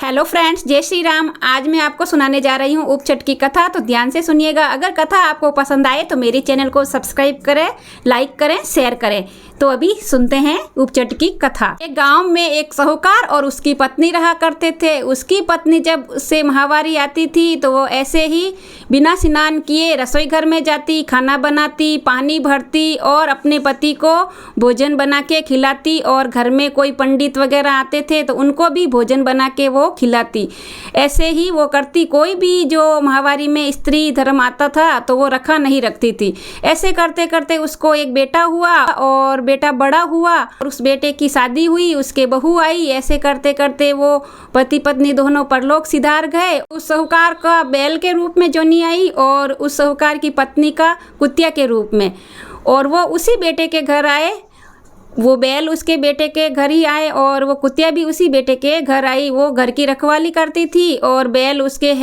Hello friends, जय श्री राम। आज मैं आपको सुनाने जा रही हूँ उपचट की कथा, तो ध्यान से सुनिएगा। अगर कथा आपको पसंद आए तो मेरे चैनल को सब्सक्राइब करें, लाइक करें, शेयर करें। तो अभी सुनते हैं उपचट की कथा। एक गांव में एक साहूकार और उसकी पत्नी रहा करते थे। उसकी पत्नी जब उससे माहवारी आती थी तो वो ऐसे ही बिना स्नान किए रसोई घर में जाती, खाना बनाती, पानी भरती और अपने पति को भोजन बना के खिलाती। और घर में कोई पंडित वगैरह आते थे तो उनको भी भोजन बना के वो खिलाती। ऐसे ही वो करती। कोई भी जो माहवारी में स्त्री धर्म आता था तो वो रखा नहीं रखती थी। ऐसे करते करते उसको एक बेटा हुआ और बेटा बड़ा हुआ और उस बेटे की शादी हुई, उसके बहू आई। ऐसे करते करते वो पति पत्नी दोनों परलोक सिधार गए। उस साहूकार का बैल के रूप में जोनी आई और उस साहूकार की पत्नी का कुतिया के रूप में। और वो उसी बेटे के घर आए। वो बैल उसके बेटे के घर ही आए और वो कुतिया भी उसी बेटे के घर आई। वो घर की रखवाली करती थी और बैल उसके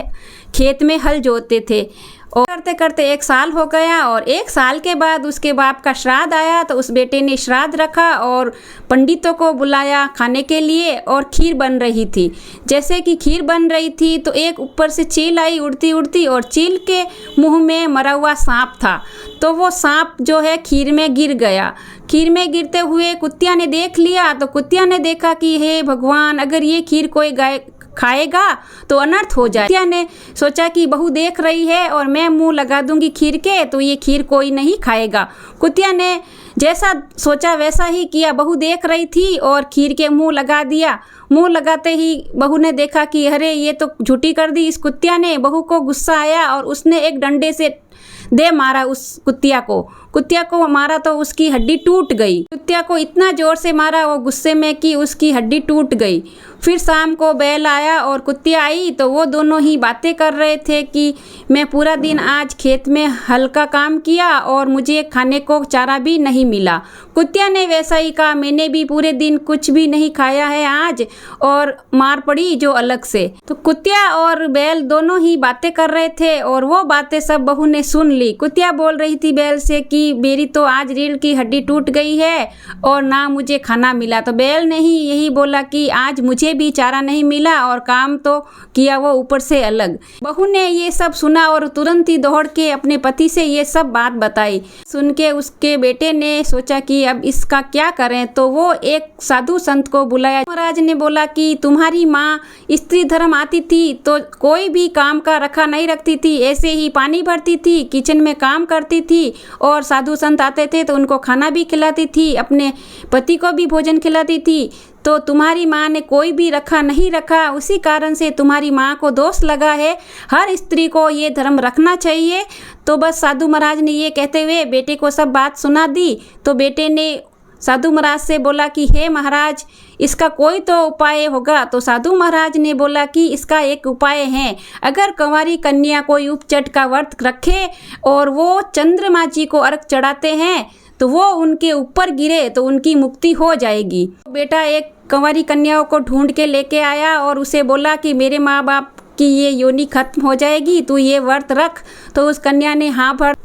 खेत में हल जोतते थे। और करते करते एक साल हो गया और एक साल के बाद उसके बाप का श्राद्ध आया। तो उस बेटे ने श्राद्ध रखा और पंडितों को बुलाया खाने के लिए। और खीर बन रही थी। जैसे कि खीर बन रही थी तो एक ऊपर से चील आई उड़ती उड़ती और चील के मुंह में मरा हुआ सांप था। तो वो सांप जो है खीर में गिर गया। खीर में गिरते हुए कुतिया ने देख लिया। तो कुतिया ने देखा कि हे भगवान, अगर ये खीर कोई गाय खाएगा तो अनर्थ हो जाए। कुतिया ने सोचा कि बहू देख रही है और मैं मुंह लगा दूंगी खीर के तो ये खीर कोई नहीं खाएगा। कुतिया ने जैसा सोचा वैसा ही किया। बहू देख रही थी और खीर के मुंह लगा दिया। मुंह लगाते ही बहू ने देखा कि अरे ये तो झूठी कर दी इस कुतिया ने। बहू को गुस्सा आया और उसने एक डंडे से दे मारा उस कुतिया को। कुतिया को मारा तो उसकी हड्डी टूट गई। कुतिया को इतना जोर से मारा वो गुस्से में कि उसकी हड्डी टूट गई। फिर शाम को बैल आया और कुतिया आई तो वो दोनों ही बातें कर रहे थे कि मैं पूरा दिन आज खेत में हल्का काम किया और मुझे खाने को चारा भी नहीं मिला। कुतिया ने वैसा ही कहा, मैंने भी पूरे दिन कुछ भी नहीं खाया है आज, और मार पड़ी जो अलग से। तो कुतिया और बैल दोनों ही बातें कर रहे थे और वो बातें सब बहू ने सुन ली। कुतिया बोल रही थी बैल से कि मेरी तो आज रीढ़ की हड्डी टूट गई है और ना मुझे खाना मिला। तो बैल ने ही यही बोला कि आज मुझे भी चारा नहीं मिला और काम तो किया वो ऊपर से अलग। बहू ने ये सब सुना और तुरंत ही दौड़ के अपने पति से ये सब बात बताई। सुन के उसके बेटे ने सोचा कि अब इसका क्या करें। तो वो एक साधु संत को बुलाया। महाराज ने बोला कि तुम्हारी माँ स्त्री धर्म आती थी तो कोई भी काम का रखा नहीं रखती थी, ऐसे ही पानी भरती थी, किचन में काम करती थी और साधु संत आते थे तो उनको खाना भी खिलाती थी, अपने पति को भी भोजन खिलाती थी। तो तुम्हारी माँ ने कोई भी रखा नहीं रखा, उसी कारण से तुम्हारी माँ को दोष लगा है। हर स्त्री को ये धर्म रखना चाहिए। तो बस साधु महाराज ने ये कहते हुए बेटे को सब बात सुना दी। तो बेटे ने साधु महाराज से बोला कि हे महाराज, इसका कोई तो उपाय होगा। तो साधु महाराज ने बोला कि इसका एक उपाय है। अगर कुंवारी कन्या कोई उपचट का व्रत रखे और वो चंद्रमा जी को अर्घ चढ़ाते हैं तो वो उनके ऊपर गिरे तो उनकी मुक्ति हो जाएगी। बेटा एक कुंवारी कन्याओं को ढूंढ के लेके आया और उसे बोला कि मेरे माँ बाप की ये योनि खत्म हो जाएगी, तू ये व्रत रख। तो उस कन्या ने हाँ भर।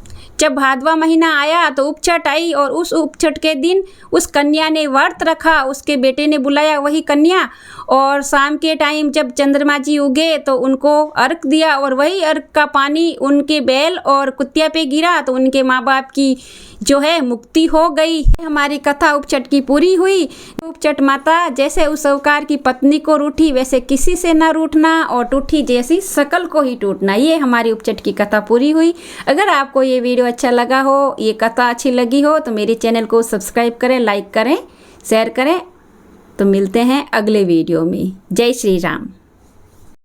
जब भादवा महीना आया तो उपचट आई और उस उपचट के दिन उस कन्या ने व्रत रखा। उसके बेटे ने बुलाया वही कन्या और शाम के टाइम जब चंद्रमा जी उगे तो उनको अर्घ दिया और वही अर्घ का पानी उनके बैल और कुतिया पे गिरा तो उनके माँ बाप की जो है मुक्ति हो गई। हमारी कथा उपचट की पूरी हुई। उपचट माता जैसे उस साहूकार की पत्नी को रूठी वैसे किसी से ना रूठना और टूटी जैसी सकल को ही टूटना। ये हमारी उपचट की कथा पूरी हुई। अगर आपको ये वीडियो अच्छा लगा हो, ये कथा अच्छी लगी हो तो मेरे चैनल को सब्सक्राइब करें, लाइक करें, शेयर करें। तो मिलते हैं अगले वीडियो में। जय श्री राम।